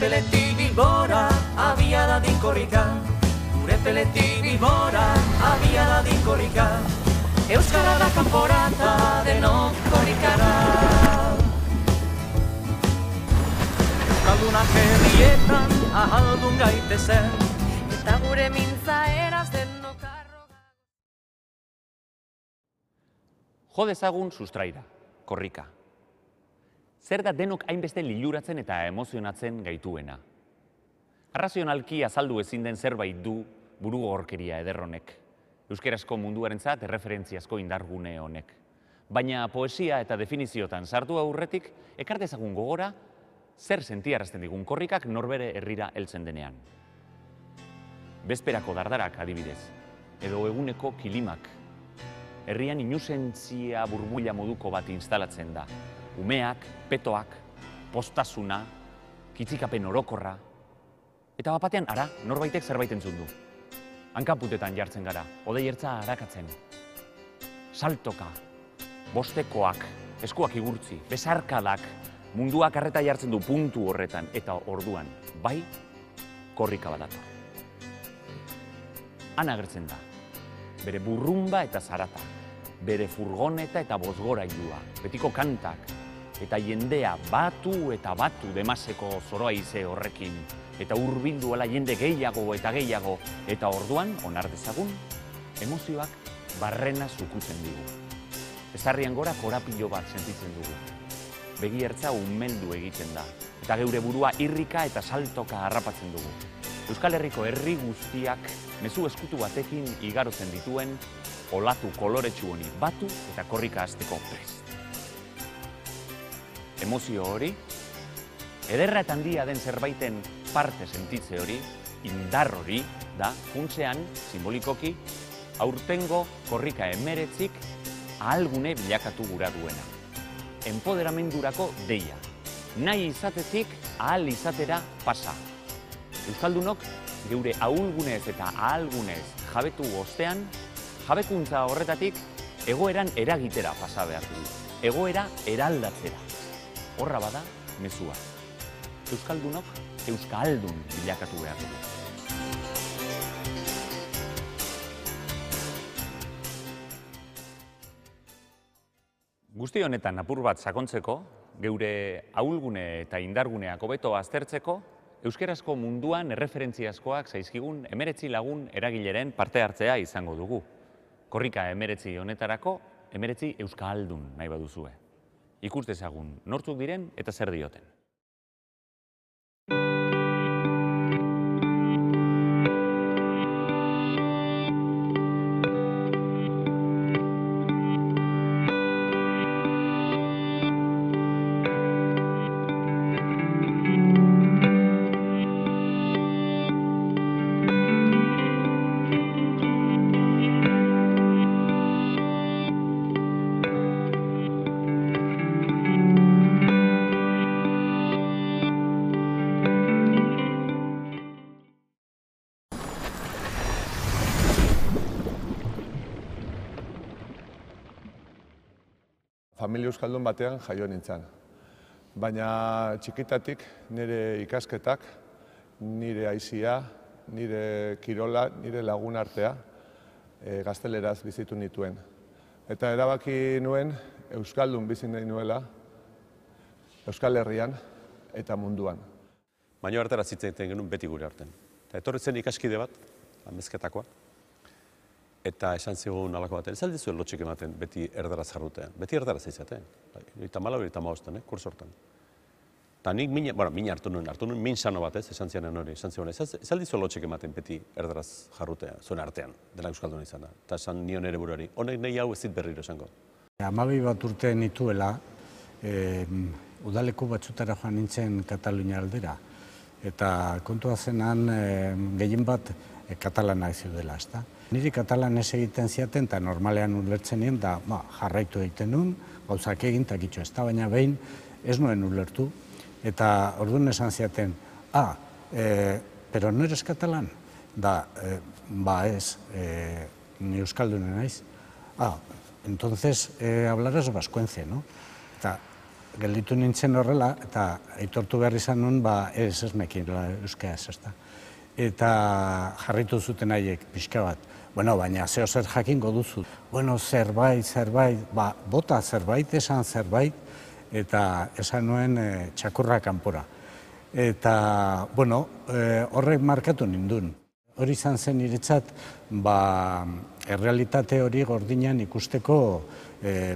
peletik Bilbora, abia dadin korrika. Gure peletik Bilbora, abia dadin korrika. Euskara da kanporata, denok korrikara. Euskaldunak herrietan ahaldun gaitezen, eta gure mintza eraz denok arroga. Jo dezagun sustraira, korrika. Zer da denok hainbeste liluratzen eta emozionatzen gaituena? Arrazionalki azaldu ezin den zerbait du burugogorkeria ederronek. Euskerazko munduarentzat erreferentziazko indargune honek. Baina poesia eta definiziotan sartu aurretik, ekar dezagun gogora, zer sentiarazten digun korrikak norbere herrira heltzen denean. Bezperako dardarak adibidez, edo eguneko kilimak. Herrian inusentzia burbuila moduko bat instalatzen da. Umeak, petoak, postasuna, kitzikapen orokorra. Eta bapatean, ara, norbaitek zerbait entzun du. Hankaputetan jartzen gara, odeiertza harakatzen. Saltoka, bostekoak, eskuak igurtzi, besarkadak, munduak arreta jartzen du puntu horretan, eta orduan, bai, korrika badator. Han agertzen da, bere burrumba eta zarata, bere furgoneta eta bozgorailua, betiko kantak, eta jendea batu eta batu demaseko zoroa ize horrekin, eta hurbildu ala jende gehiago eta gehiago, eta orduan, onar dezagun, emozioak barrena zukutzen digu. Ezarrian gora korapilo bat sentitzen dugu. Begi ertza umeldu egiten da, eta geure burua irrika eta saltoka harrapatzen dugu. Euskal Herriko herri guztiak mezu eskutu batekin igarotzen dituen olatu koloretsu honi batu eta korrika hasteko prest. Emozio hori, ederra eta handia den zerbaiten parte sentitze hori, indar hori, da, funtsean, simbolikoki, aurtengo korrika 19 ahalgune bilakatu gura duena. Enpoderamendurako deia. Nahi izatetik ahal izatera pasa. Euskaldunok geure ahulgunez eta ahalgunez jabetu ostean, jabekuntza horretatik egoeran eragitera pasa behar dugu. Egoera eraldatzera. Horra bada, mezua. Euskaldunok euskaldun bilakatu behar dugu. Guzti honetan apur bat sakontzeko, geure ahulgune eta indarguneak hobeto aztertzeko, euskerazko munduan erreferentziazkoak zaizkigun 19 lagun eragileren parte hartzea izango dugu. Korrika 19 honetarako, 19 euskaldun nahi baduzue. Ikus dezagun nortzuk diren eta zer dioten. Familia euskaldun batean jaio nintzen. Baina txikitatik nire ikasketak, nire aizia, nire kirola, nire lagun artea gazteleraz bizitu nituen. Eta erabaki nuen euskaldun bizi nahi nuela Euskal Herrian eta munduan. Baina hartara zitzen genuen beti gure artean. Eta etorri zen ikaskide bat, amezketakoa, eta esan zigun alako baten, ez aldizu lotxik ematen beti erdaraz jarrutean. Beti erdaraz izaten. Eta malau, eta maosten, kursortan. Eta nik min hartu nuen min sano bat ez, esan zianen hori, esan zigun, ez aldizu lotxik ematen beti erdaraz jarrutean, zuen artean, dela euskaldun izan da. Eta esan nion ere buruari, honek nahi hau ez dit berriro esango. 12 bat urte nituela, udaleku batzutara joan nintzen Katalunia aldera. Eta kontua zenan gehien bat katalana ez dela, ezta? Niri katalanez egiten ziaten, eta normalean ulertzen nien, da jarraitu egiten nuen, gauzak egin eta gitxo ez da, baina behin ez nuen ulertu. Eta orduan esan ziaten, pero no eres catalán? Da, ez, ni euskaldunen naiz. Entonces hablarás vascuence, no? Eta gelditu nintzen horrela, eta aitortu behar izan nuen, ez nekin euskaraz, ezta. Eta jarritu zuten haiek pixka bat. Baina zeo zer jakingo duzu. Zerbait, bota zerbait, esan zerbait, eta esan nuen txakurra kanpora. Eta, horrek markatu nindun. Hori izan zen niretzat, errealitate hori gordinean ikusteko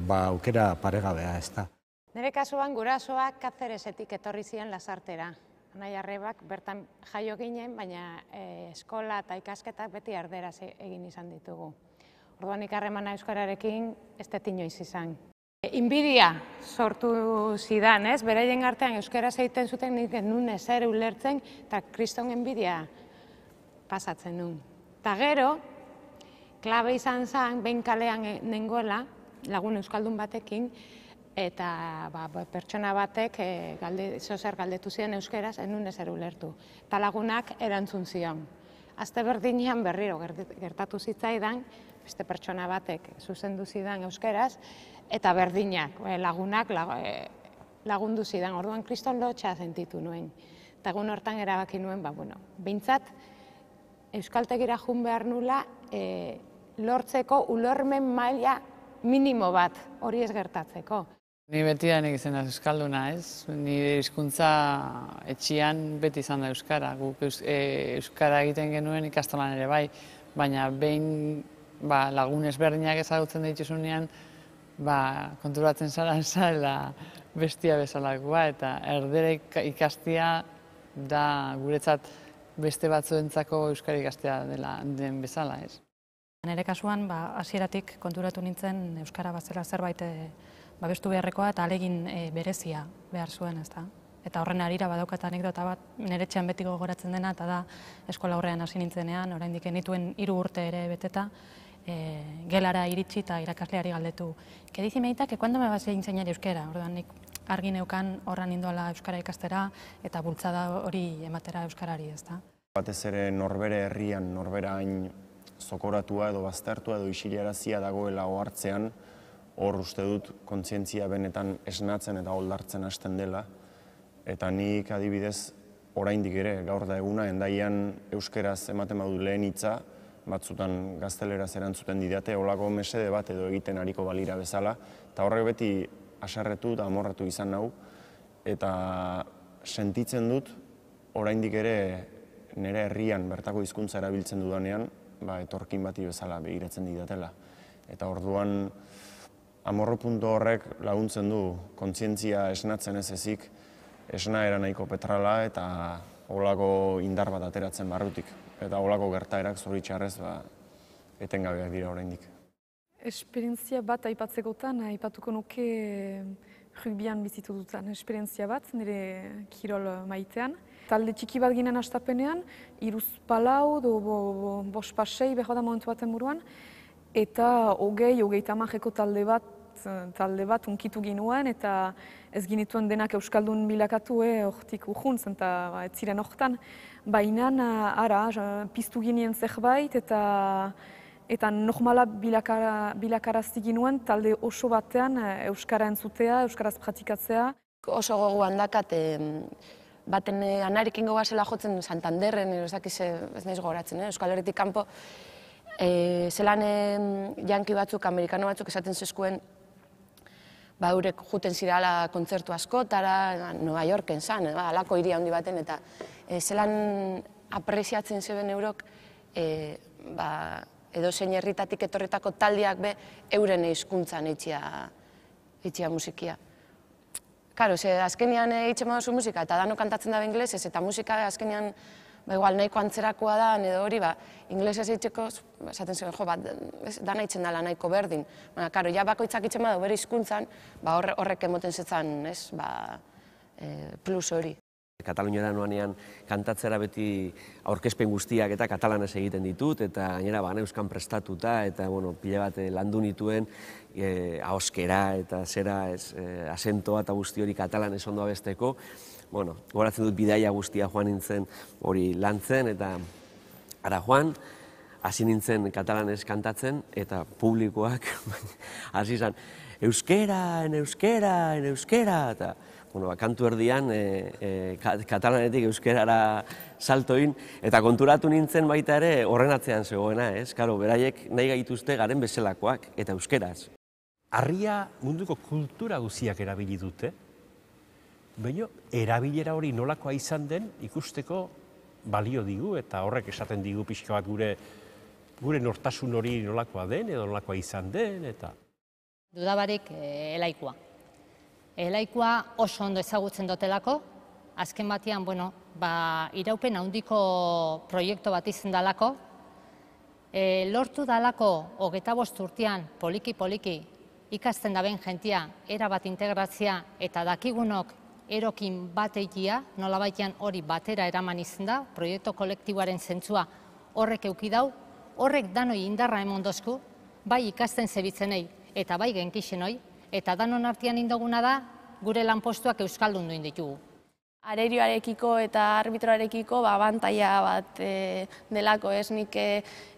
aukera paregabea, ezta. Nire kasuan gurasoak Kazeresetik etorri ziren Lasartera. Anai arrebak bertan jaio ginen, baina eskola eta ikasketak beti erderaz egin izan ditugu. Orduan harremana euskararekin ez dut inoiz izan. Inbidia sortu zidan, ez? Beraien artean euskaraz egiten zuten nik nun ezer ulertzen eta kriston inbidia pasatzen nun. Eta gero, klabe izan zen, behin kalean nengoela, lagun euskaldun batekin, eta pertsona batek zer galdetu ziren euskeraz, enun ezer ulertu. Eta lagunak erantzun zion. Azte berdinean berriro gertatu zitzaidan, beste pertsona batek zuzendu zidan euskeraz, eta berdinak, lagunak lagundu zidan. Orduan kriston lotxa sentitu nuen. Eta egun hortan erabaki nuen, behintzat, euskaltegira jun behar nula, lortzeko ulermen maila minimo bat, hori ez gertatzeko. Ni beti da nik izena euskalduna, ez? Nire hizkuntza etxian beti izan da euskara. Guk euskara egiten genuen ikastolan ere bai, baina behin lagun ezberdinak ezagutzen dituzunean, konturatzen zara bestia bezalakoa, eta erdera ikastea da guretzat beste batzuentzako euskara ikastea den bezala, ez? Nire kasuan, hasieratik konturatu nintzen euskara bazela zerbait babestu beharrekoa eta alegin berezia behar zuen, ezta. Eta horren harira badaukat anekdota bat, nire etxean beti gogoratzen dena, eta da eskola aurrean hasi nintzenean, oraindik nituen 3 urte ere beteta, gelara iritsi eta irakasleari galdetu. ¿Qué dice Meita que cuándo me vas a enseñar euskera? Orduan nik argi neukan horra nindoala euskara ikastera eta bultzada hori ematera euskarari, ezta. Batez ere norbere herrian, norbera hain zokoratua edo baztertua edo isiliarazia dagoela ohartzean, hor uste dut kontzientzia benetan esnatzen eta oldartzen hasten dela. Eta nik adibidez, oraindik ere, gaur da eguna, Hendaian euskeraz ematen badu lehen hitza, batzutan gazteleraz erantzuten didate, holako mesede bat edo egiten ariko balira bezala, eta horrek beti haserretu eta amorratu izan nau, eta sentitzen dut, oraindik ere nire herrian bertako hizkuntza erabiltzen dudanean, etorkin bati bezala begiratzen didatela. Eta orduan, amorro puntu horrek laguntzen du kontzientzia esnatzen ez ezik, esna era nahiko petrala eta holako indar bat ateratzen barrutik. Eta holako gertaerak zoritxarrez etengabeak dira oraindik. Esperientzia bat aipatzekotan, aipatuko nuke rugbyan bizitu dutan esperientzia bat, nire kirol maitean. Talde txiki bat ginen hastapenean, 3-4 edo 5-6 behar da momentu baten buruan, eta 20-30 talde bat unkitu ginuen, eta ez ginituen denak euskaldun bilakatu, hortik urjuntz, eta ez ziren hortan. Baina, piztu ginen zerbait, eta normala bilakarazti ginuen talde oso batean euskara entzutea, euskaraz pratikatzea. Oso gogoan dakat, baten anarekin gogazela jotzen Santanderren, ez naiz gogoratzen, Euskal Herritik kanpo, zelan janki batzuk, amerikano batzuk esaten zezkuen, eurek juten zirala kontzertu askotara, Nueva Yorken zan, alako hiri handi baten, eta zelan apreziatzen zeben eurok, edo zein herritatik etorritako taldiak euren hizkuntzan eitxia musikia. Karo, azkenean eitzen baduzu musika, eta dano kantatzen dabe inglesez, eta musika azkenean igual nahiko antzerakoa da, edo hori, inglesez eitzeko, esaten zuen, dana eitzen dela nahiko berdin. Baina, karo, ja bakoitzak eitzen badu bere hizkuntzan, horrek emoten zetzan, plus hori. Kataluniara noanean kantatzera beti aurkezpen guztiak eta katalanez egiten ditut, eta gainera euskan prestatuta, eta pila bat landu nituen, ahoskera eta zera asentoa eta guzti hori katalanez ondo abesteko. Goratzen dut bidaia guztia joan nintzen hori lantzen, eta ara joan, hasi nintzen katalanez kantatzen, eta publikoak hasi izan. euskeran, eta kantu erdian katalanetik euskerara saltoin, eta konturatu nintzen baita ere horren atzean zegoena, ez? Karo, beraiek nahi gaituzte garen bezalakoak, eta euskeraz. Harria munduko kultura guziak erabili dute, baina erabilera hori nolakoa izan den ikusteko balio digu, eta horrek esaten digu pixka bat gure nortasun hori nolakoa den, edo nolakoa izan den, eta... Dudabarik elaikoa. Elaikoa oso ondo ezagutzen dotelako, azken batean, iraupen handiko proiektu bat izan dalako, lortu dalako 25 urtean poliki ikasten daben jentia erabat integratzea eta dakigunok erokin bat egitea, nolabaitean hori batera eraman izan da, proiektu kolektiboaren zentzua horrek euki dau, horrek danoi indarra emondozku, bai ikasten zebitzenei eta bai genkixenoi, eta danon artean indoguna da, gure lanpostuak euskaldun duin ditugu. Arerioarekiko eta arbitroarekiko abantaia bat delako, ez nik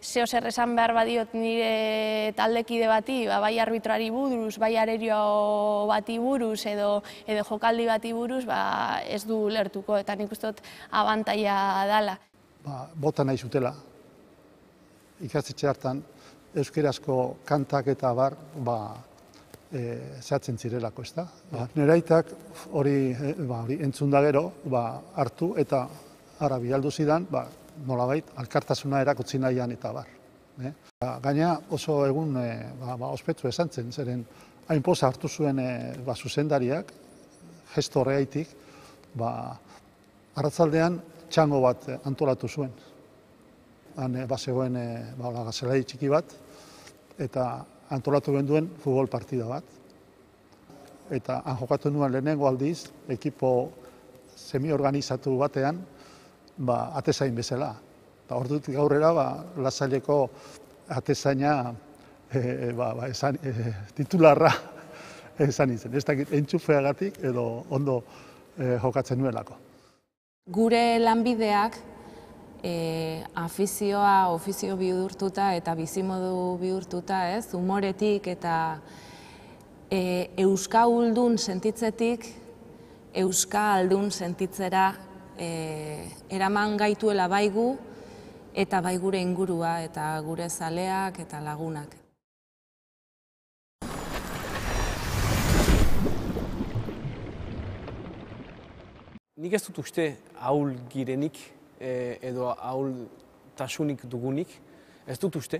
zeo zer esan behar badiot nire taldekide bati, bai arbitroari buruz, bai arerio bati buruz edo jokaldi bati buruz, ez du lertuko eta nik uste dut abantaia dela. Bota nahi zutela, ikastetxe hartan euskerazko kantak eta bar, zehatzen zirelako, ez da. Nire aitak hori entzun da gero, hartu eta ara bialdu zidan, nolabait, alkartasuna erakutsi nahian eta bar. Gaina oso egun ospetsu esan zen, zeren hainpoza hartu zuen zuzendariak, gesto horregaitik, arratzaldean txango bat antolatu zuen. Han bazegoen zelai txiki bat, eta antolatu genduen futbol partida bat. Eta han jokatu nuen lehenengo aldiz, ekipo semi-organizatu batean, atezain bezala. Eta ordutik gaurrera, Lasaileko atezaina titularra esan izan. Ez dakit entxufeagatik edo ondo jokatzen nuelako. Gure lanbideak afizioa ofizio bihurtuta eta bizimodu bihurtuta, humoretik eta euskaldun sentitzetik euskaldun sentitzera eraman gaituela baigu eta bai gure ingurua eta gure zaleak eta lagunak. Nik ez dut uste ahul girenik edo ahultasunik dugunik, ez dut uste.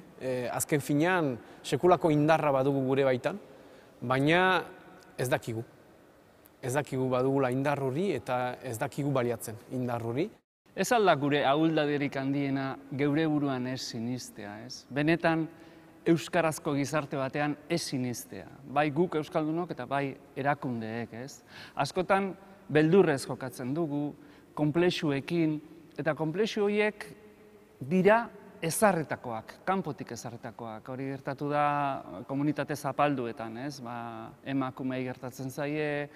Azken finean, sekulako indarra badugu gure baitan, baina ez dakigu. Ez dakigu badugula indar hori eta ez dakigu baliatzen indar hori. Ez alda gure ahuldaderik handiena geure buruan ez sinistea, ez? Benetan, euskarazko gizarte batean ez sinistea. Bai guk euskaldunok eta bai erakundeek, ez? Askotan, beldurrez jokatzen dugu, konplexuekin, eta konplexu horiek dira ezarretakoak, kanpotik ezarretakoak. Hori gertatu da komunitate zapalduetan, ez? Emakumei gertatzen zaie,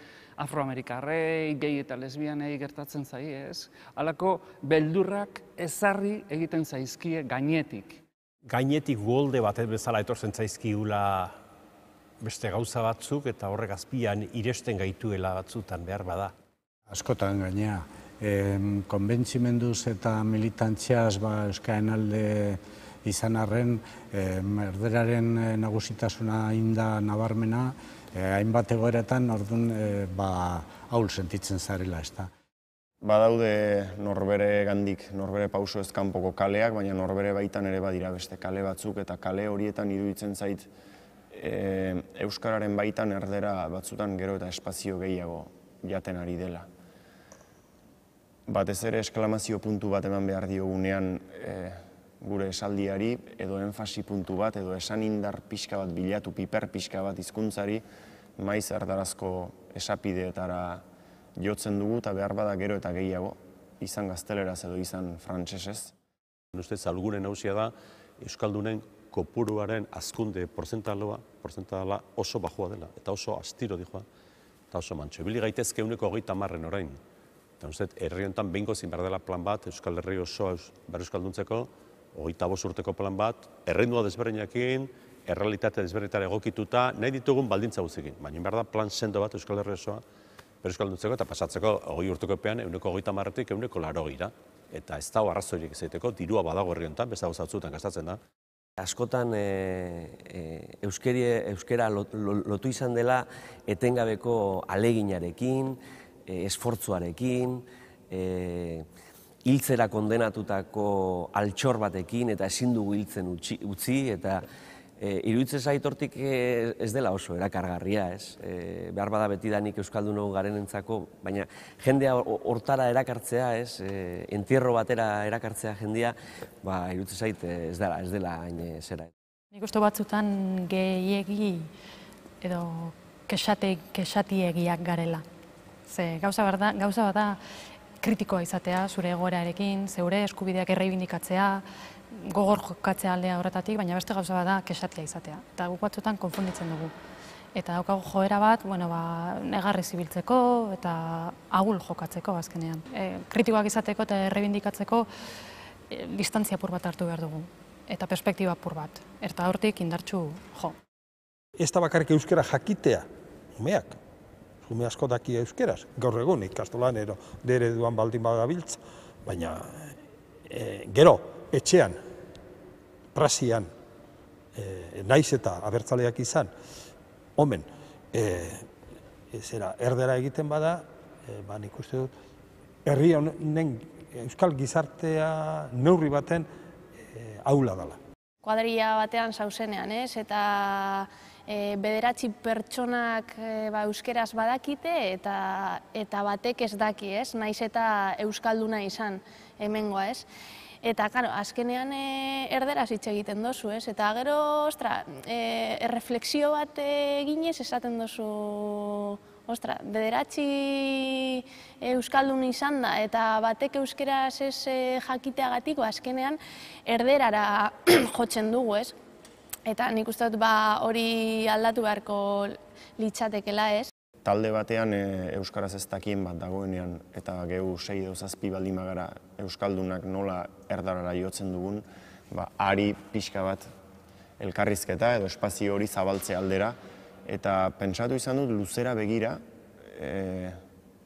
afroamerikarrei, gay eta lesbianei gertatzen zaie, ez? Halako beldurrak ezarri egiten zaizkie gainetik. Gainetik golde bat bezala etortzen zaizkiula beste gauza batzuk eta horrek azpian iresten gaituela batzutan behar bada. Askotan gainea. Konbentzimenduz eta militantziaz euskaren alde izan arren, erderaren nagusitasuna inda nabarmena, hainbat egoeretan orduan ahul sentitzen zarela, ez da. Badaude norbere gandik, norbere pauso ez kanpoko kaleak, baina norbere baitan ere badira beste kale batzuk, eta kale horietan iruditzen zait euskararen baitan erdera batzutan gero eta espazio gehiago jaten ari dela. Batez ere esklamazio puntu bat eman behar diogunean gure esaldiari, edo enfasi puntu bat, edo esan indar pixka bat bilatu, piper pixka bat hizkuntzari, maiz erdarazko esapideetara jotzen dugu, eta behar bada gero eta gehiago, izan gazteleraz edo izan frantsesez. Ustez, algune nausia da, euskaldunen kopuruaren azkunde porzentalua oso bajua dela, eta oso astiro dijoa, eta oso mantxo. Ibili gaitezke 30 orain. Eta ustez, herri honetan behingo zin behar dela plan bat, Euskal Herri oso euskalduntzeko, 25 urteko plan bat, errendua desberdinekin, errealitate desberritara egokituta nahi ditugun baldintza guztiekin. Baina behar da plan sendo bat Euskal Herri osoa euskalduntzeko eta pasatzeko 20 urteko epean 130-tik 180. Eta ez dago arrazoirik izateko, dirua badago herri honetan, beste gauza batzuetan gastatzen da. Askotan euskera lotu izan dela etengabeko aleginarekin, esfortzuarekin, hiltzera kondenatutako altxor batekin eta ezin dugu hiltzen utzi, eta iruditzen zait hortik ez dela oso erakargarria, ez? Behar bada betidanik euskaldunok garenentzako, baina jendea hortara erakartzea, ez? Entierro batera erakartzea jendea, iruditzen zait ez dela hain zera. Nik uste batzutan gehiegi edo kexatiegiak garela. Ze gauza bat da kritikoa izatea zure egoerarekin, zeure eskubideak erreibindikatzea, gogor jokatzea aldea horretatik, baina beste gauza bat da kexatia izatea. Eta guk batzutan konfunditzen dugu. Eta daukagu joera bat, negarri zibiltzeko eta ahul jokatzeko azkenean. Kritikoak izateko eta erreibindikatzeko distantzia apur bat hartu behar dugu. Eta perspektiba apur bat. Eta hortik indartsu jo. Ez da bakarrik euskera jakitea, umeak. Ume asko daki euskeraz, gaur egun ikastolan dere duan baldin bagabiltz, baina gero, etxean, praxian, naiz eta abertzaleak izan, omen, erdera egiten bada, nik uste dut, herri honen euskal gizartea neurri baten aula dela. Kuadrilla batean zauzenean, eta bederatzi pertsonak euskeraz badakite eta batek ez daki, naiz eta euskalduna izan hemengoa, ez? Eta, azkenean erderaz hitz egiten dozu, ez? Eta gero, erreflexio bat eginez esaten dozu, bederatzi euskaldun izan da, eta batek euskeraz ez jakiteagatik, azkenean erderara jotzen dugu, ez? Eta nik uste dut hori aldatu beharko litzatekela, ez? Talde batean euskaraz ez dakien bat dagoenean eta gehu 6 edo 7 baldin bagara euskaldunak nola erdarara jotzen dugun, ari pixka bat elkarrizketa edo espazio hori zabaltze aldera, eta pentsatu izan dut luzera begira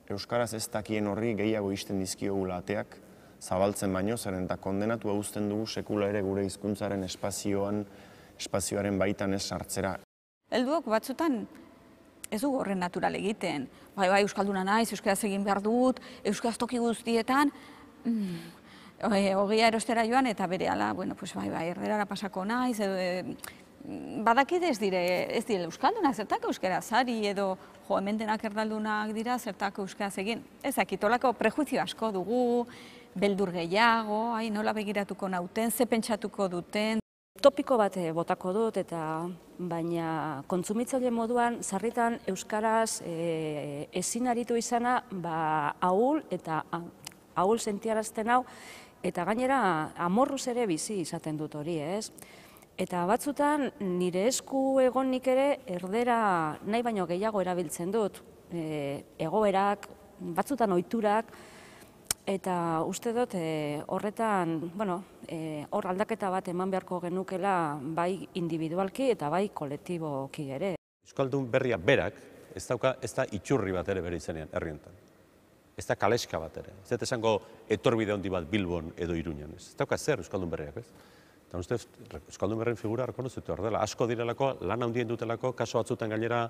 euskaraz ez dakien horri gehiago isten dizkiogula ateak zabaltzen baino, zeren eta kondenatua uzten dugu sekula ere gure hizkuntzaren espazioaren baitan ez sartzera. Helduok batzutan ez dugu horren natural egiten. Bai, euskalduna naiz, euskaraz egin behar dut, euskaraz toki guztietan, ogia erostera joan eta berehala, erderara pasako naiz, badakit ez dire euskalduna, zertak euskaraz ari, edo hemen denak erdaldunak dira, zertak euskaraz egin. Ez akitolako prejuizio asko dugu, beldur gehiago, nola begiratuko nauten, ze pentsatuko duten. Topiko bat botako dut, baina kontsumitzaile moduan sarritan euskaraz ezin aritu izana ahul eta ahul sentiarazten hau, eta gainera amorruz ere bizi izaten dut hori, ez? Eta batzutan nire esku egonik ere erdera nahi baino gehiago erabiltzen dut, egoerak, batzutan ohiturak, eta uste dut horretan, hor aldaketa bat eman beharko genukela bai individualki eta bai kolektiboki ere. Euskaldun berria berak ez da itxurri bat ere bere izanean herri honetan. Ez da kaleska bat ere. Ez dut esango etorbide handi bat Bilbon edo Iruñan. Ez dauka zer Euskaldun berriak, ez? Eta uste, Euskaldun berrien figura rekonozitu hor dela. Asko direlako, lan handien dutelako, kaso batzutan gainera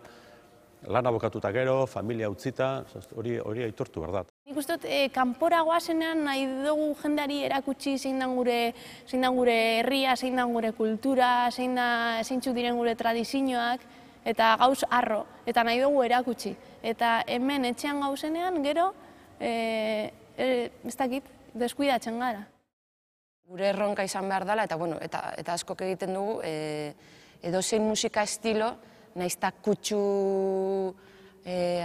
lan abokatuta gero, familia utzita, hori aitortu behar da. Nik uste dut, kanpora goazenean nahi dugu jendeari erakutsi zein dan gure herria, zein dan gure kultura, zeintzuk diren gure tradizioak, eta gauz arro, eta nahi dugu erakutsi. Eta hemen etxean gauzenean, gero, ez dakit, deskuidatzen gara. Gure erronka izan behar dela, eta askok egiten dugu, edozein musika estilo, naizta kutsu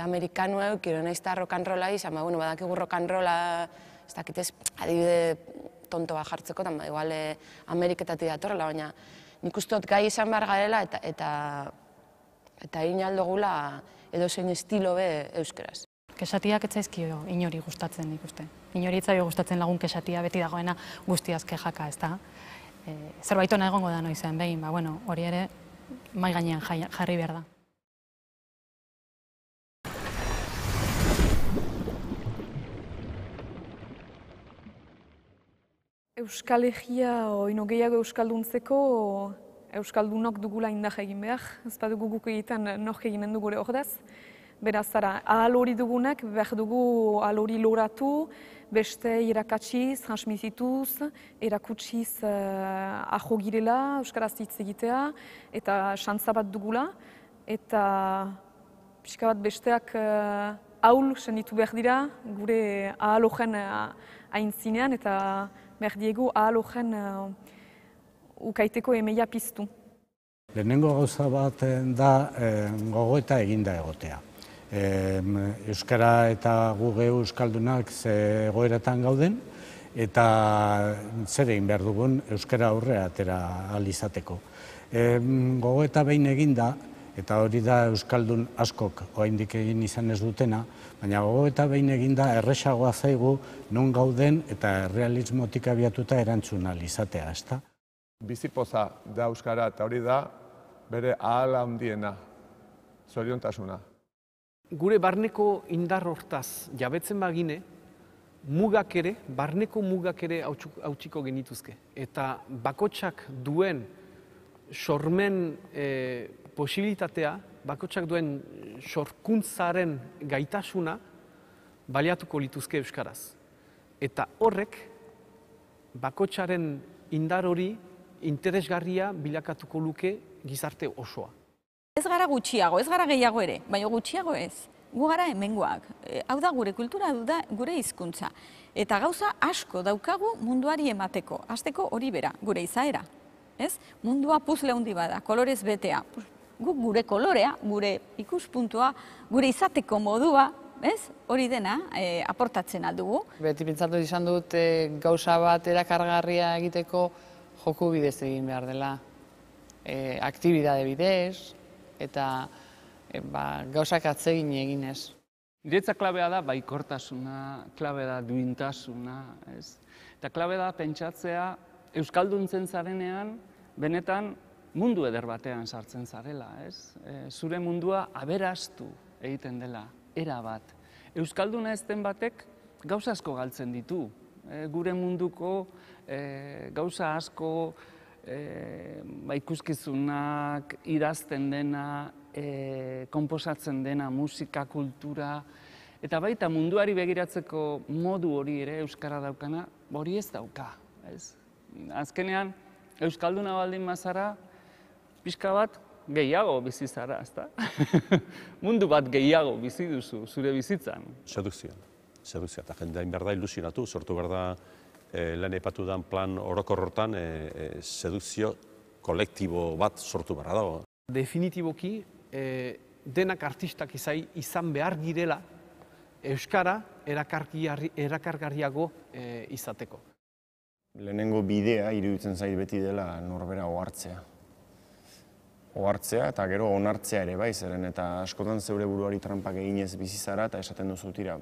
amerikanu eukiro, naizta rock and rolla izan, badakigu rock and rolla, ez dakitez, adibide tonto bat jartzeko, eta igual Ameriketatik datorrela, baina nik uste dut gai izan behar garela, eta egin aldogula edozein estilo be euskeraz. Kexatiak ez zaizkio inori gustatzen ikuste. Inori ez zaio gustatzen lagun kexatia, beti dagoena guztiaz kexaka, ez da? Zerbait ona egongo da noizean behin, hori ere mahai gainean jarri behar da. Euskal Herria oino gehiago euskalduntzeko euskaldunok dugula indar egin behar. Ez badugu guk egiten nork eginen du gure ordez. Beraz, ahal hori dugunak behar dugu ahal hori loratu, beste irakatsiz, transmisituz, erakutsiz aho girela, euskaraz hitz egitea, eta xantza bat dugula. Eta pixka bat besteak ahul senditu behar dira, gure ahal horren aintzinean, eta behar diegu ahal horren ukaiteko emeia piztu. Lehenengo gauza bat da gogoeta eginda egotea. Euskara eta gu gehu euskaldunak ze egoeratan gauden, eta zer egin behar dugun euskara aurrera atera ahal izateko. Gogoeta behin eginda, eta hori da euskaldun askok oraindik egin izan ez dutena, baina gogoeta behin eginda erresagoa zaigu non gauden eta errealismotik abiatuta erantzun ahal izatea, ezta? Bizipoza da euskara eta hori da bere ahala handiena, zoriontasuna. Gure barneko indar hortaz jabetzen bagine, mugak ere, barneko mugak ere hautsiko genituzke. Eta bakotsak duen sormen posibilitatea, bakotsak duen sorkuntzaren gaitasuna baliatuko lituzke euskaraz. Eta horrek bakotsaren indar hori interesgarria bilakatuko luke gizarte osoa. Ez gara gutxiago, ez gara gehiago ere, baina gutxiago ez. Gu gara hemengoak. Hau da gure kultura, hau da gure hizkuntza. Eta gauza asko daukagu munduari emateko. Hasteko hori bera, gure izaera. Mundua puzle handi bada, kolorez betea. Guk gure kolorea, gure ikuspuntua, gure izateko modua, hori dena aportatzen aldugu. Beti pentsatu izan dut gauza bat erakargarria egiteko joku bidez egin behar dela. Aktibidade bidez, eta gauzak atsegin eginez. Niretzat klabea da baikortasuna, klabe da duintasuna, eta klabe da pentsatzea euskalduntzen zarenean benetan mundu eder batean sartzen zarela, zure mundua aberastu egiten dela, era bat. Euskalduna ez den batek gauza asko galtzen ditu, gure munduko gauza asko ikuskizunak, idazten dena, konposatzen dena, musika, kultura, eta baita munduari begiratzeko modu hori ere euskara daukana, hori ez dauka. Azkenean, euskalduna baldin bazara, pixka bat gehiago bizi zara, ezta? Mundu bat gehiago bizi duzu, zure bizitzan. Sedukzioa, eta jendeain behar da ilusionatu, sortu behar da lan aipatu den plan orokor hortan sedukzio kolektibo bat sortu behar dago. Definitiboki, denak artistak izan behar girela euskara erakargarriago izateko. Lehenengo bidea iruditzen zait beti dela norbera ohartzea. Ohartzea eta gero onartzea ere bai, zeren eta askotan zeure buruari trampak eginez bizi zara eta esaten duzu tira.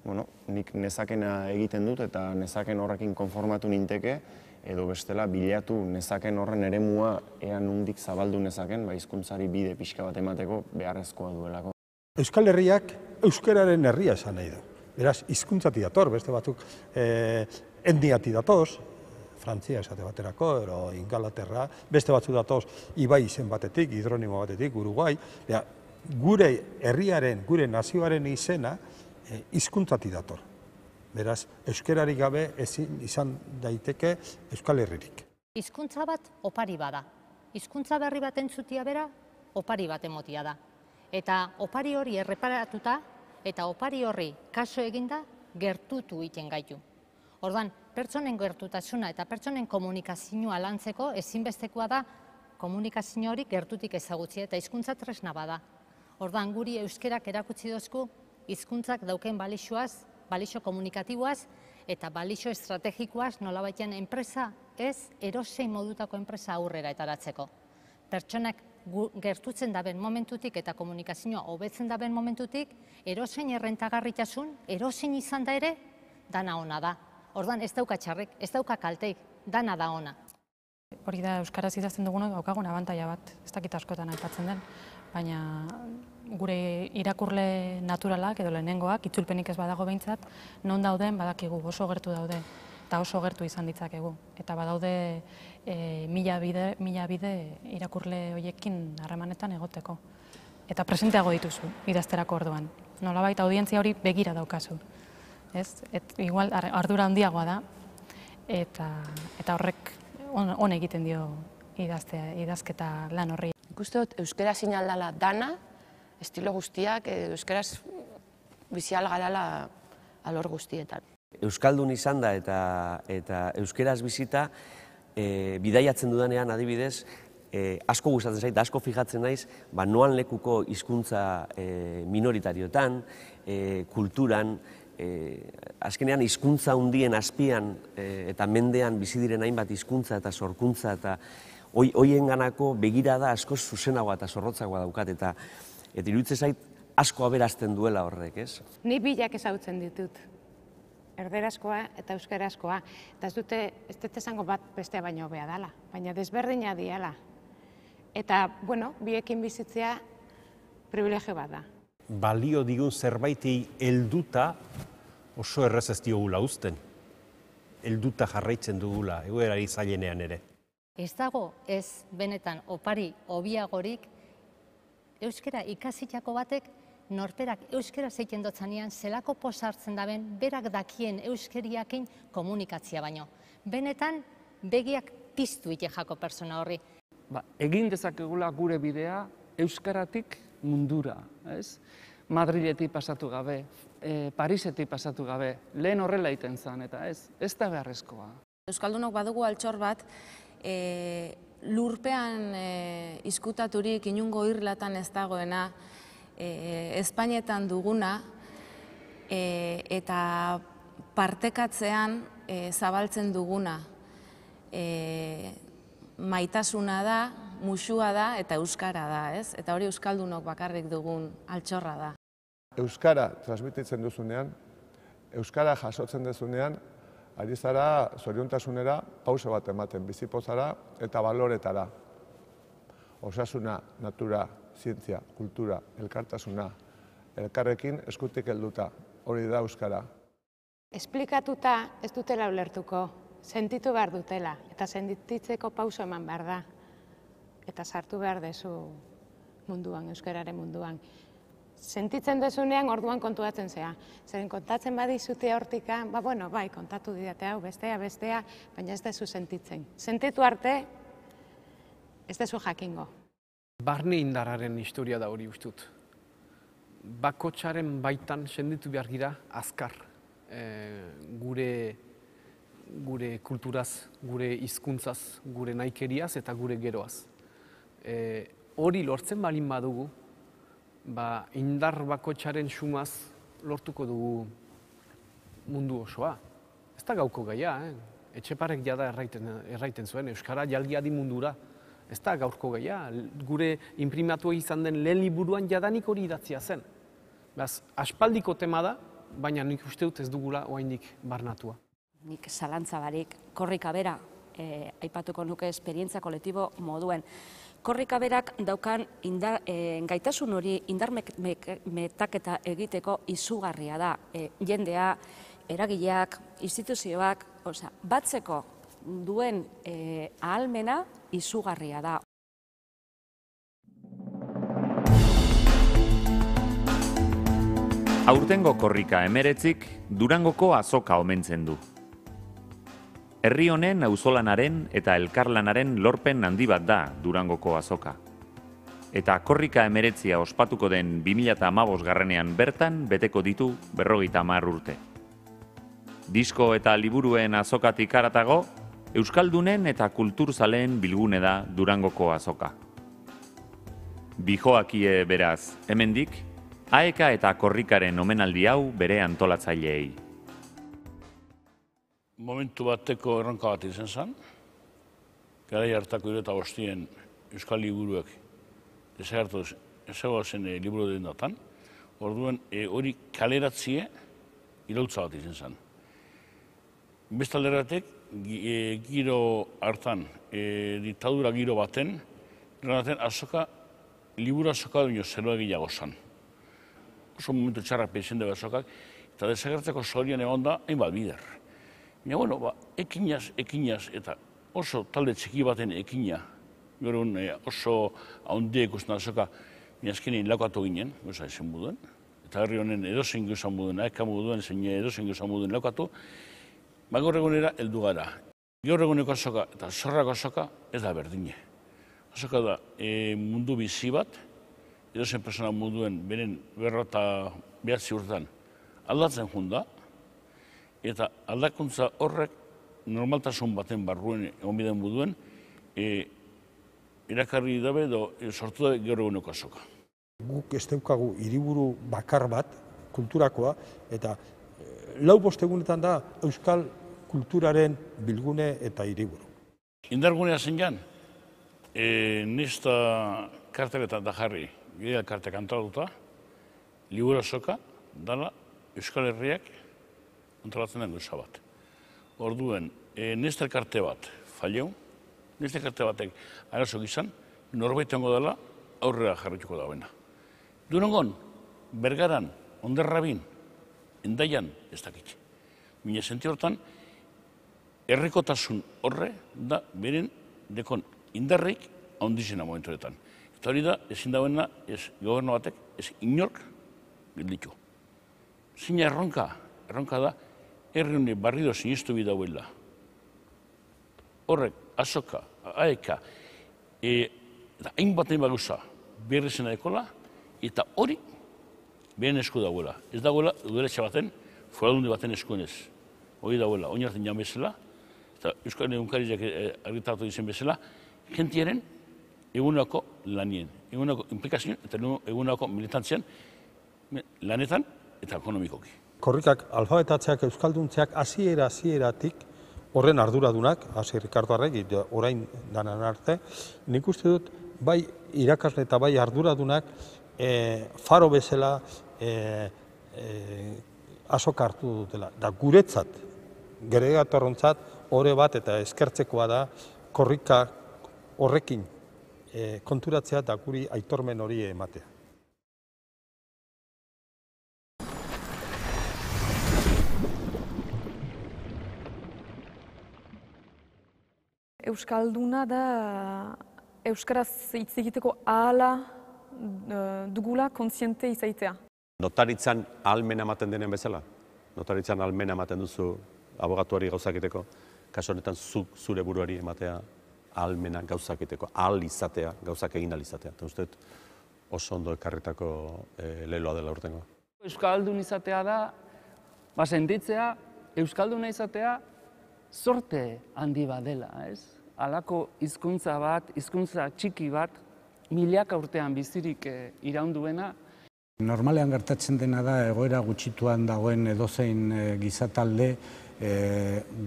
Nik nezakena egiten dut eta nezaken horrekin konformatu ninteke, edo bestela bilatu nezaken horren eremua ea nondik zabaldu nezaken, hizkuntzari bide pixka bat emateko beharrezkoa duelako. Euskal Herriak euskararen herria esan nahi du. Beraz, hizkuntzati dator, beste batzuk etniati datoz, Frantzia esate baterako, ero Ingalaterra, beste batzuk datoz Ibai izen batetik, hidronimo batetik, Uruguai. Gure herriaren, gure nazioaren izena, hizkuntzati dator. Beraz, euskararik gabe ezin izan daiteke Euskal Herririk. Hizkuntza bat opari bada. Hizkuntza berri bat entzutia bera, opari bat emotia da. Eta opari hori erreparatuta, eta opari horri kaso eginda, gertutu egiten gaitu. Orduan, pertsonen gertutasuna eta pertsonen komunikazioa lantzeko ezinbestekoa da komunikazio hori gertutik ezagutzea eta hizkuntza tresna bada. Orduan, guri euskerak erakutsi dozku hizkuntzak dauken balixoaz, balixo komunikatiboaz eta balixo estrategikoaz nolabaitean enpresa ez erosein modutako enpresa aurrera etaratzeko. Pertsonak gertutzen daben momentutik eta komunikazioa hobetzen daben momentutik erosein errentagarritasun, erosein izan da ere, dana ona da. Orduan ez dauka txarrik, ez dauka kalteik, dana da ona. Hori da, euskaraz idazten dugunok daukagun abantaila bat, ez dakit askotan aipatzen den, baina gure irakurle naturalak edo lehenengoak, itzulpenik ez badago behintzat, non dauden badakigu, oso gertu daude, eta oso gertu izan ditzakegu. Eta badaude mila bide irakurle horiekin harremanetan egoteko. Eta presenteago dituzu, idazterako orduan. Nolabait audientzia hori begira daukazu. Igual ardura handiagoa da, eta horrek on egiten dio idazketa lan horri. Ikuste dut, euskera sinaldala dana, estilo guztiak, euskaraz bizial garala alor guztietan. Euskaldun izan da eta euskeraz bizita, bidaiatzen dudanean adibidez, asko gustatzen zait, asko fijatzen naiz, noan lekuko hizkuntza minoritariotan, kulturan, azkenean hizkuntza hundien azpian eta mendean bizi diren hainbat hizkuntza eta sorkuntza eta hoienganako begirada asko zuzenagoa eta zorrotzagoa daukat eta iruditzen zait asko aberazten duela horrek, ez? Ni bilak ezagutzen ditut. Erderazkoa eta euskarazkoa. Eta ez dut esango bat bestea baino hobea dela, baina desberdina diala. Eta, bueno, biekin bizitzea privilegio bat da. Balio digun zerbaitei helduta oso errez ez diogula uzten. Helduta jarraitzen dugula, egoerari zailenean ere. Ez dago ez benetan opari hobiagorik euskara ikasitako batek norperak euskara zeiten dotzanean zelako posartzen daben berak dakien euskeriakin komunikatzia baino. Benetan begiak piztu ite jako persona horri. Egin dezakegula gure bidea euskaratik mundura, ez? Madriletik pasatu gabe, Parisetik pasatu gabe, lehen horrela iten zen, eta ez da beharrezkoa. Euskaldunok badugu altxor bat, lurpean izkutaturik inungo irlatan ez dagoena, Espainetan duguna, eta partekatzean zabaltzen duguna. Maitasuna da, musua da eta euskara da, ez? Eta hori euskaldunok bakarrik dugun altxorra da. Euskara transmititzen duzunean, euskara jasotzen duzunean, ari zara zoriontasunera pauso bat ematen, bizipozara eta baloretara. Osasuna, natura, zientzia, kultura, elkartasuna, elkarrekin eskutik helduta, hori da euskara. Esplikatuta ez dutela ulertuko, sentitu behar dutela, eta sentitzeko pauso eman behar da. Eta sartu behar dezu munduan, euskararen munduan. Sentitzen dezunean orduan kontuatzen zea. Zeren kontatzen badizute hortika, bai, kontatu didate hau, bestea, baina ez dezu sentitzen. Sentitu arte, ez dezu jakingo. Barne indarraren historia da hori ustut. Bakotxaren baitan senditu behar gira azkar. Gure kulturaz, gure hizkuntzaz, gure naikeriaz eta gure geroaz. Hori lortzen balin badugu, indar bakotxaren sumaz lortuko dugu mundu osoa. Ez da gauko gaia, Etxeparek jada erraiten zuen, euskara jalgiadi mundura. Ez da gaurko gaia, gure imprimatu izan den lehen liburuan jadanik hori idatzia zen. Aspaldiko tema da, baina nik uste dut ez dugula oraindik barnatua. Nik zalantza barik, korrika bera, aipatuko nuke esperientzia kolektibo moduen. Korrika berak daukan gaitasun hori indarmetaketa egiteko izugarria da. Jendea, eragileak, instituzioak, batzeko duen ahalmena izugarria da. Aurtengo korrika 19 Durangoko azoka omentzen du. Herri honen auzolanaren eta elkarlanaren lorpen handi bat da Durangoko azoka. Eta korrika 19 ospatuko den 2015 bertan beteko ditu 50 urte. Disko eta liburuen azokatik haratago, euskaldunen eta kulturzaleen bilgune da Durangoko azoka. Bijoakie beraz, hemendik, aeka eta korrikaren omenaldi hau bere antolatzaileei. Momentu bateko erronka bat izan zen, garai hartako 75 euskal liburuak desagertu zen liburu den datan, orduan hori kaleratzie irautza bat izan zen. Beste alderratek, giro hartan, diktadura giro baten, azoka, liburu azoka duño zeroa gehiago zan. Oso momentu txarrak peixen dugu azokak, eta desagertzeko zorian egon da, hainbat bider. Baina, bueno, ekinaz, eta oso talde txiki baten ekina, gero oso haundia ikusten azoka, azkenean laukatu ginen, goza ezen buduen, eta herri honen edozein guzan buduen, aeka buduen, edozein guzan buduen laukatu, gaur egunera heldu gara. Gaur eguneko azoka eta zorrako azoka ez da berdine. Azoka da mundu bizi bat, edozein persona munduen beren 49 urtean aldatzen junda, eta aldakuntza horrek normaltasun baten barruen egon biden buduen, erakarri dabe edo sortu dabe gaur eguneko azoka. Guk ez daukagu hiriburu bakar bat, kulturakoa, eta lau bostegunetan da euskal kulturaren bilgune eta hiriburu. Indargunea zen jan, nesta karteletan da jarri, gire karte kantatuta, liburu azoka, dala Euskal Herriak antolatzen den gauza bat. Orduen, nesta karte bat faleu, nesta karte batek arazo gizan, norbait ongo dela aurrera jarrituko dauena. Durangon, Bergaran, Hondarrabin, Hendaian, ez dakit. Mine senti hortan, errekotasun horre da beren dekon indarrik haundizena momenturetan. Eta hori da, ezin dauena, ez gobernu batek, ez inork gelditu. Zina erronka da, herri honi barrido sinistu bidauela. Horrek, azoka, aeka, eta hainbat gauza berrizena dekola, eta hori beren esku dauela. Ez dagoela, udaletxe baten, foradundi baten eskuenez. Hori dauela, oinartzen jan bezala, eta Euskal Egunkariak argitaratu dizen bezala, jentiaren egunako lanien, egunako implikazioen eta egunako militantzian lanetan eta ekonomikoki. Korrikak alfabetatzeak, euskalduntzeak hasieratik horren arduradunak, hasi Ricardo Arregi, orain danan arte, nik uste dut bai irakasle eta bai arduradunak faro bezala azoka hartu dutela. Da guretzat, geregatorrontzat, ore bat eta eskertzekoa da korrika horrekin konturatzea eta guri aitormen hori ematea. Euskalduna da euskaraz hitz egiteko ahala dugula kontziente izaitea. Notaritzan ahalmena ematen denen bezala? Notaritzan ahalmena ematen duzu abogatuari gauzakiteko? Kaso honetan zure buruari ematea ahalmena gauzakiteko, ahal izatea, gauzak egin ahal izatea. Eta uste oso ondo ekarritako leloa dela urtengo. Euskaldun izatea da, sentitzea, euskalduna izatea, zorte handi bat dela, ez? Halako hizkuntza bat, hizkuntza txiki bat, milaka urtean bizirik iraunduena. Normalean gertatzen dena da egoera gutxituan dagoen edozein gizatalde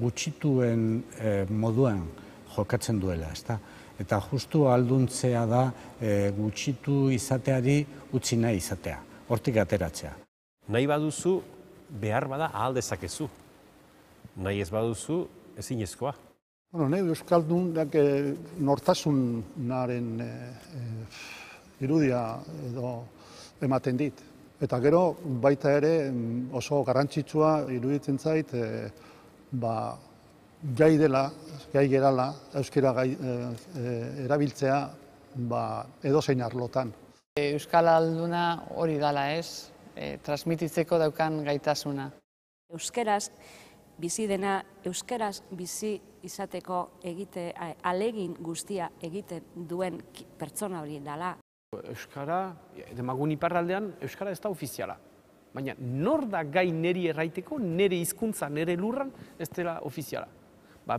gutxituen moduan jokatzen duela, ezta? Eta justu ahalduntzea da gutxitu izateari utzi nahi izatea, hortik ateratzea. Nahi baduzu, behar bada ahal dezakezu. Nahi ez baduzu, ezinezkoa. Nahi Euskaldunak nortasunaren irudia edo ematen dit. Eta gero baita ere oso garrantzitsua iruditzen zait gai gerala euskara erabiltzea edozein arlotan. Euskalduna hori dala ez, transmititzeko daukan gaitasuna. Euskaraz bizi dena, euskaraz bizi izateko alegin guztia egiten duen pertsona hori dela. Euskara, demagun iparraldean, euskara ez da ofiziala. Baina nor da gai neri erraiteko, nire hizkuntza, nire lurran, ez dela ofiziala.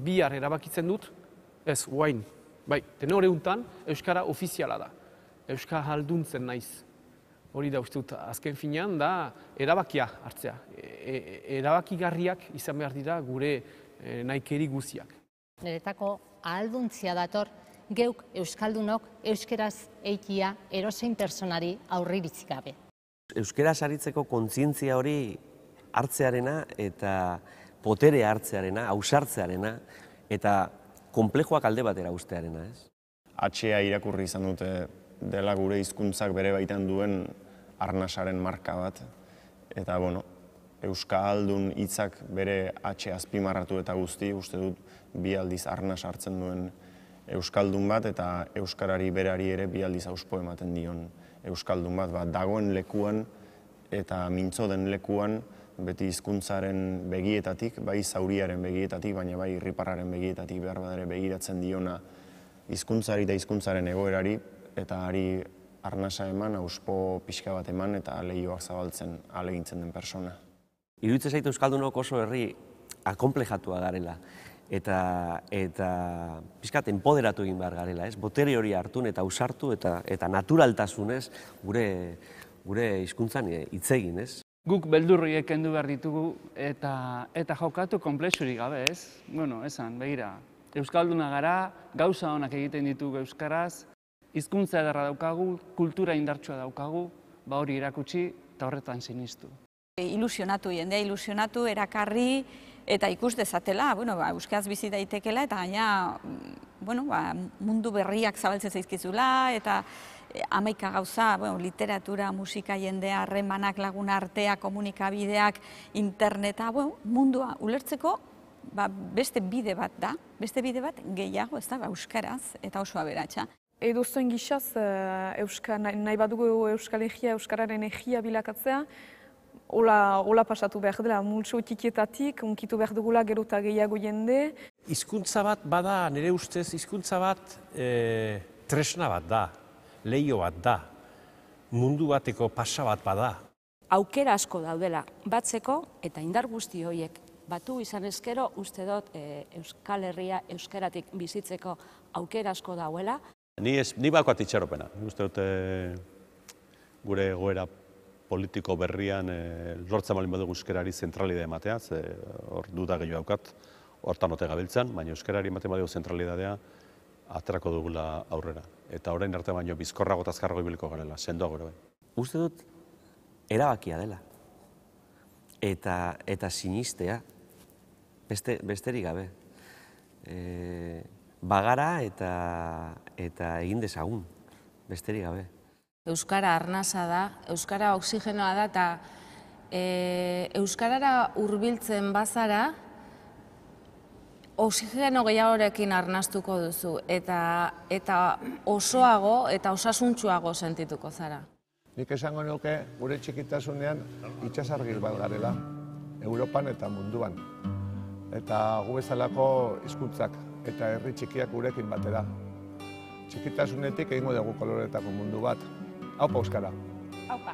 Bihar erabakitzen dut, ez, guain. Bai, tenore untan, euskara ofiziala da. Euskara halduntzen naiz. Hori da uste dut, azken finean da erabakia hartzea. Erabakigarriak izan behar dira gure nahikeri guziak. Niretako ahalduntzia dator, geuk euskaldunok euskeraz eikia erosein personari aurriritzik gabe. Euskeraz aritzeko kontzientzia hori hartzearena eta potere hartzearena, ausartzearena, eta konplejoak alde batera ustearena, ez? Atxea irakurri izan dute dela gure hizkuntzak bere baitan duen arnasaren marka bat. Eta, bueno, euskaldun hitzak bere atxe azpimarratu eta guzti, uste dut bi aldiz arnas hartzen duen euskaldun bat, eta euskarari berari ere bi aldiz auspo ematen dion euskaldun bat. Dagoen lekuan eta mintzo den lekuan, beti hizkuntzaren begietatik, bai zauriaren begietatik, baina bai irriparraren begietatik behar badare begiratzen diona hizkuntzari eta hizkuntzaren egoerari, eta ari arnasa eman, auspo pixka bat eman, eta lehioak zabaltzen ahalegintzen den persona. Iruditzen zaitu euskaldunok oso herri akonplejatua garela, eta pixkat enpoderatu egin behar garela, ez? Botere hori hartun eta ausartu eta naturaltasunez gure hizkuntzan hitz egin, ez? Guk beldurriek kendu behar ditugu eta jokatu konplexurik gabe, ez? Bueno, esan, begira, euskalduna gara, gauza honak egiten ditugu euskaraz, hizkuntza ederra daukagu, kultura indartsua daukagu, hori erakutsi eta horretan sinistu. Ilusionatu, jendea ilusionatu, erakarri eta ikus dezatela, euskaraz bizi daitekela eta gaina mundu berriak zabaltzen zaizkizula eta 11 gauza, literatura, musika, jendea, harremanak, lagun artea, komunikabideak, interneta, mundua ulertzeko beste bide bat da, beste bide bat gehiago, ez da, euskaraz eta oso aberatsa. Edo zuen gixaz, nahi badugu Euskal Herria, Euskararen egia bilakatzea, hola pasatu behar dela, multso tikietatik, unkitu behar dugula gero eta gehiago jende. Hizkuntza bat bada, nire ustez, hizkuntza bat tresna bat da, leiho bat da, mundu bateko pasa bat bada. Aukera asko daudela batzeko eta indar guzti horiek batu izan ezkero, uste dut Euskal Herria euskaratik bizitzeko aukera asko dauela. Ni bakoat itxaropena. Uste dut gure egoera politiko berrian lortzen balin badugu euskarari zentralidea ematea, hor duda gehiago daukat, hortan ote gabiltzan, baina euskarari ematen badugu zentralidadea aterako dugula aurrera. Eta orain arte baino bizkorrago eta azkarrago ibiliko garela, sendoago ere bai. Uste dut erabakia dela. Eta sinistea, besterik gabe. Bagara eta egin dezagun, besterik gabe. Euskara arnasa da, euskara oxigenoa da, eta euskarara hurbiltzen bazara, oxigeno gehiagorekin arnastuko duzu, eta osoago eta osasuntsuago sentituko zara. Nik esango nuke gure txikitasunean itsasargil bat garela, Europan eta munduan. Eta gu bezalako hizkuntzak eta herri txikiak gurekin batera. Txikitasunetik egingo dugu koloretako mundu bat. Aupa euskara! Aupa!